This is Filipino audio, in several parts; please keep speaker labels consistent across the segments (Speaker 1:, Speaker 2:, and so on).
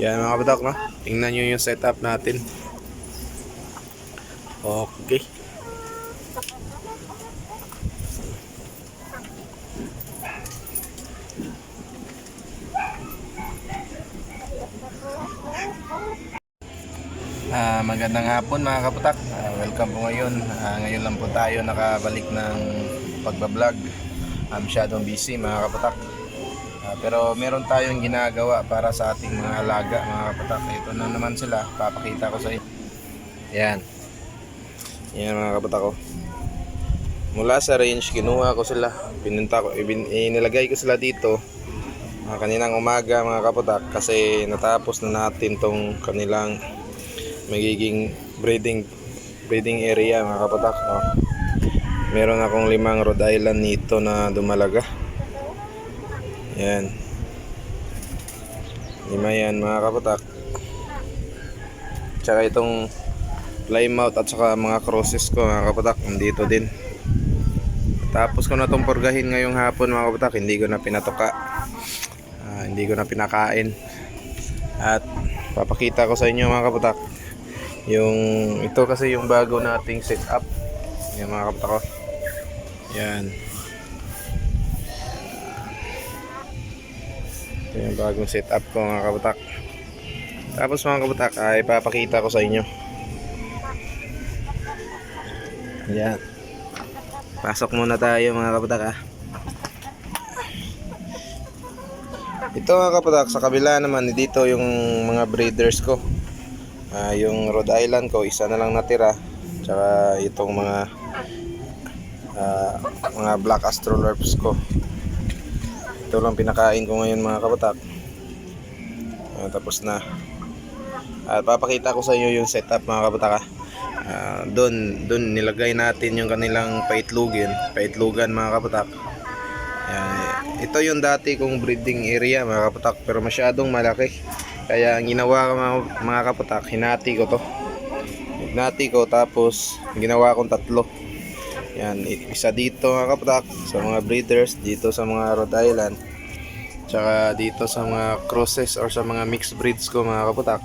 Speaker 1: Yan mga kapatak, no? Tingnan nyo yung setup natin. Okay. Magandang hapon mga kapatak. Welcome po ngayon. Ngayon lang po tayo nakabalik ng pagbablog. Masyadong busy mga kapatak. Pero meron tayong ginagawa para sa ating mga alaga mga kapatak. Ito na naman sila. Papakita ko sa inyo. Yan. Yan mga kapatak ko. Mula sa range, kinuha ko sila. Pinunta ko, inilagay ko sila dito. Kaninang umaga mga kapatak. Kasi natapos na natin tong kanilang magiging breeding area mga kapatak, no? Meron akong 5 Rhode Island nito na dumalaga. Yan, 5 yan mga kapatak. Tsaka itong Plymouth at saka mga crosses ko mga kapatak, nandito din. Tapos ko na itong purgahin ngayong hapon mga kapatak. Hindi ko na pinatuka, hindi ko na pinakain. At papakita ko sa inyo mga kapatak yung ito kasi yung bago nating setup. Yan mga kapatak ko. Yan. Ito yung bagong setup ko mga kapatak. Tapos mga kapatak ay papakita ko sa inyo. Yan. Pasok muna tayo mga kapatak. Ito mga kapatak, sa kabila naman dito yung mga breeders ko. Yung Rhode Island ko, isa na lang natira. Tsaka itong mga Black Astrolorps ko. Ito lang pinakain ko ngayon mga kapatak. Tapos na. At papakita ko sa inyo yung setup mga kapatak. Doon nilagay natin yung kanilang paitlugan mga kapatak. Ito yung dati kong breeding area mga kapatak, pero masyadong malaki. Kaya ang ginawa ko mga kapatak, hinati ko to. Hinati ko tapos ginawa kong 3. Yan, isa dito mga kapatak sa mga breeders, dito sa mga Rhode Island, tsaka dito sa mga crosses or sa mga mixed breeds ko mga kapatak.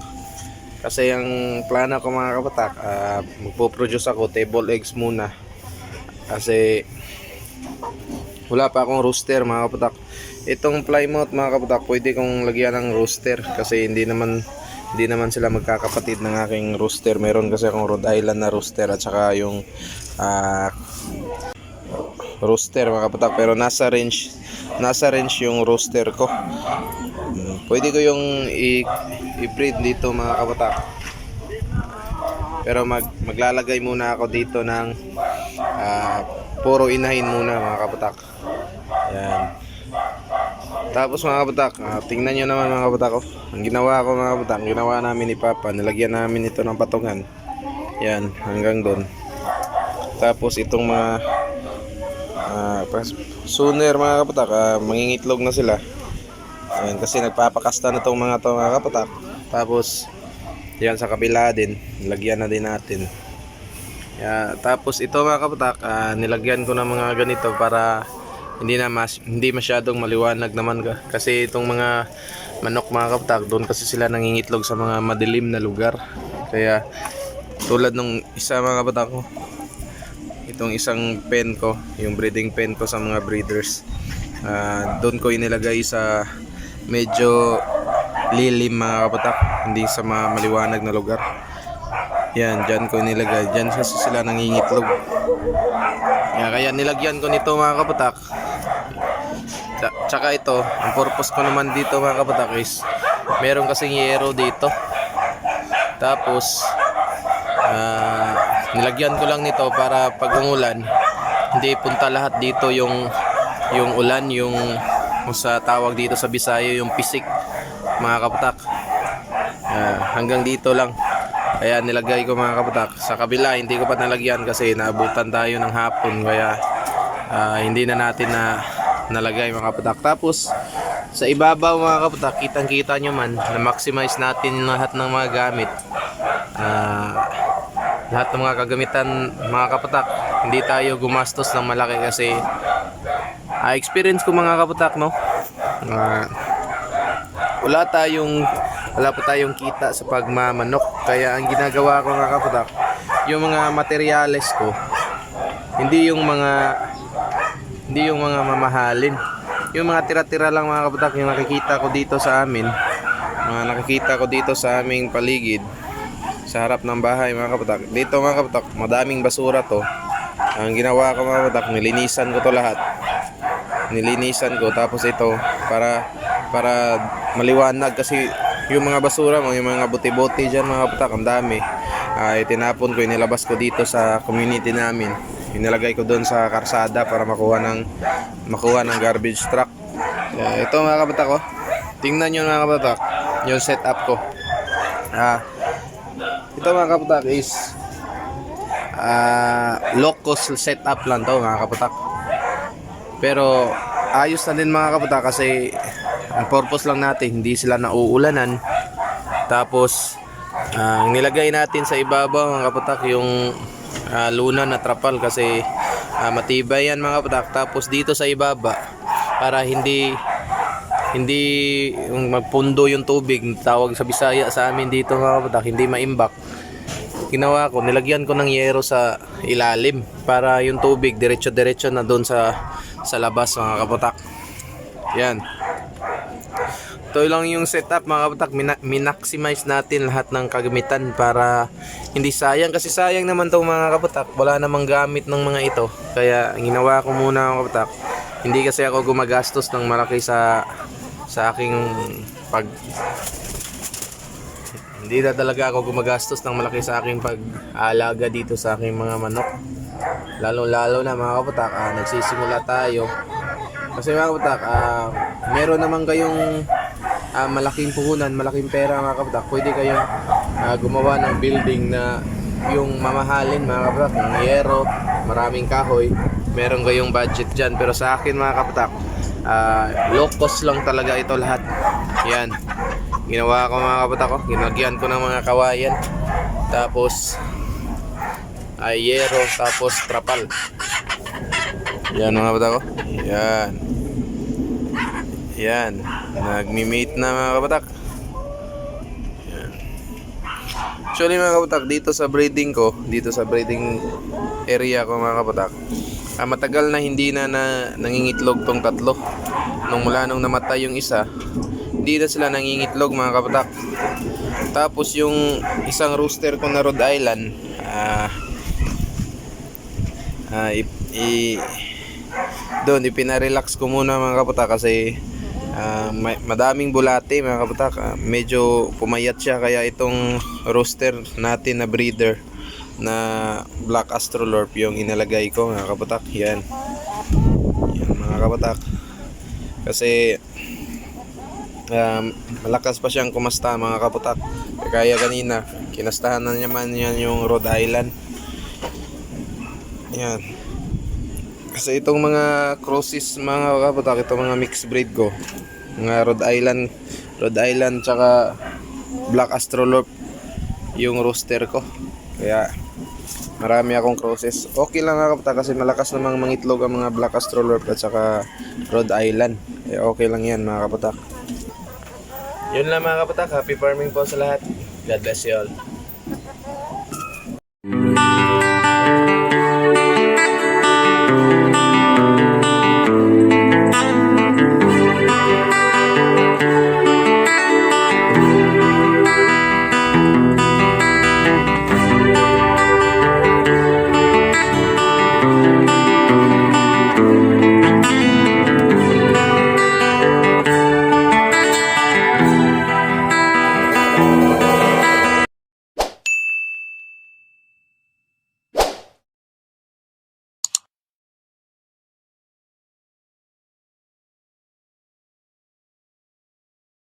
Speaker 1: Kasi ang plano ko mga kapatak, magpo-produce ako table eggs muna. Kasi wala pa akong rooster mga kapatak. Itong Plymouth mga kapatak, pwede kong lagyan ng rooster kasi hindi naman sila magkakapatid ng aking rooster. Meron kasi akong Rhode Island na rooster at saka yung rooster mga kapatak, pero nasa range yung rooster ko. Pwede ko yung i-breed dito mga kapatak, pero maglalagay muna ako dito ng puro inahin muna mga kapatak. Yan. Tapos mga kapatak, tingnan nyo naman mga kapatak ko. Ang ginawa ko mga kapatak, ginawa namin ni Papa, nilagyan namin ito ng patungan. Yan, hanggang doon. Tapos itong mga sooner mga kapatak, mangingitlog na sila. Yan, kasi nagpapakasta na itong mga kapatak. Tapos yan sa kabila din, nilagyan na din natin. Tapos ito mga kapatak, nilagyan ko ng mga ganito para hindi masyadong maliwanag naman kasi itong mga manok mga kapatak, doon kasi sila nangingitlog sa mga madilim na lugar. Kaya tulad nung isa mga kapatak ko, itong isang pen ko, yung breeding pen ko sa mga breeders, doon ko inilagay sa medyo lilim mga kapatak, hindi sa mga maliwanag na lugar. Yan, dyan ko inilagay, dyan kasi sila nangingitlog. Kaya nilagyan ko nito mga kapatak. Tsaka ito, ang purpose ko naman dito mga kapatak is meron kasing yero dito. Tapos nilagyan ko lang nito para pag umulan, hindi punta lahat dito yung ulan, yung sa tawag dito sa Bisaya yung pisik mga kapatak. Hanggang dito lang. Kaya nilagay ko mga kapatak. Sa kabila hindi ko pa nalagyan kasi naabutan tayo ng hapon, kaya hindi na natin nalagay mga kapatak. Tapos sa ibabaw mga kapatak, kitang kita nyo man na maximize natin lahat ng mga gamit, lahat ng mga kagamitan mga kapatak. Hindi tayo gumastos ng malaki kasi experience ko mga kapatak, no, wala pa tayong kita sa pagmamanok. Kaya ang ginagawa ko mga kapatak, yung mga materyales ko, hindi yung mga mamahalin. Yung mga tira-tira lang mga kapatak, yung nakikita ko dito sa amin, aming paligid, sa harap ng bahay mga kapatak. Dito mga kapatak, madaming basura to. Ang ginawa ko mga kapatak, nilinisan ko to lahat. Tapos ito para maliwanag, kasi yung mga basura mo, yung mga buti-buti dyan mga kapatak, ang dami. Tinapon ko, inilabas ko dito sa community namin. Inilagay ko doon sa karsada para makuha ng garbage truck. Ito mga kapatak ko. Tingnan nyo mga kapatak, yung setup ko. Ito mga kapatak is low cost setup lang to mga kapatak. Pero ayos na din mga kapatak, kasi ang purpose lang natin, hindi sila nauulanan. Tapos ang nilagay natin sa ibabaw mga kapatak, yung luna na trapal, kasi matibay yan mga kapatak. Tapos dito sa ibaba, para hindi yung magpundo yung tubig, tawag sa Bisaya sa amin dito mga kapatak, hindi maimbak. Ginawa ko, nilagyan ko ng yero sa ilalim para yung tubig diretso-diretso na doon sa labas mga kapatak. Yan. Ito lang yung setup mga kapatak. Minaximize natin lahat ng kagamitan para hindi sayang, kasi sayang naman itong mga kapatak, wala namang gamit ng mga ito. Kaya ginawa ko muna mga kapatak, hindi kasi ako gumagastos ng malaki sa aking hindi na talaga ako gumagastos ng malaki sa aking pag-aalaga dito sa aking mga manok. Lalo na mga kapatak, nagsisimula tayo. Kasi mga kapatak, meron naman kayong malaking puhunan, malaking pera mga kapatak. Pwede kayong gumawa ng building na yung mamahalin mga kapatak, ng yero, maraming kahoy. Meron kayong budget dyan. Pero sa akin mga kapatak, low cost lang talaga ito lahat. Yan. Ginawa ko mga kapatak ko, ginagyan ko ng mga kawayan, tapos yero, tapos trapal. Yan mga kapatak ko. Yan. Nagmi-mate na mga kapatak. Yan. Actually mga kapatak, dito sa breeding area ko mga kapatak, matagal na hindi na nangingitlog tong tatlo. Mula nung namatay yung isa, hindi na sila nangingitlog mga kapatak. Tapos yung isang rooster ko na Rhode Island, doon ipinarelax ko muna mga kapatak, kasi madaming bulate mga kapatak. Medyo pumayat siya, kaya itong rooster natin na breeder na Black Astrolorp yung inalagay ko mga kapatak. Yan mga kapatak, kasi malakas pa siyang kumasta mga kapatak. Kaya kanina kinastahan na naman yan yung Rhode Island. Yan, kasi itong mga crosses mga kapatak, itong mga mixed breed ko, mga Rhode Island tsaka Black Astrolorp yung rooster ko. Kaya marami akong crosses. Okay lang mga kapatak, kasi malakas namang mangitlog ang mga Black Astrolorp at saka Rhode Island. Kaya okay lang yan mga kapatak. Yun lang mga kapatak, happy farming po sa lahat. God bless you all.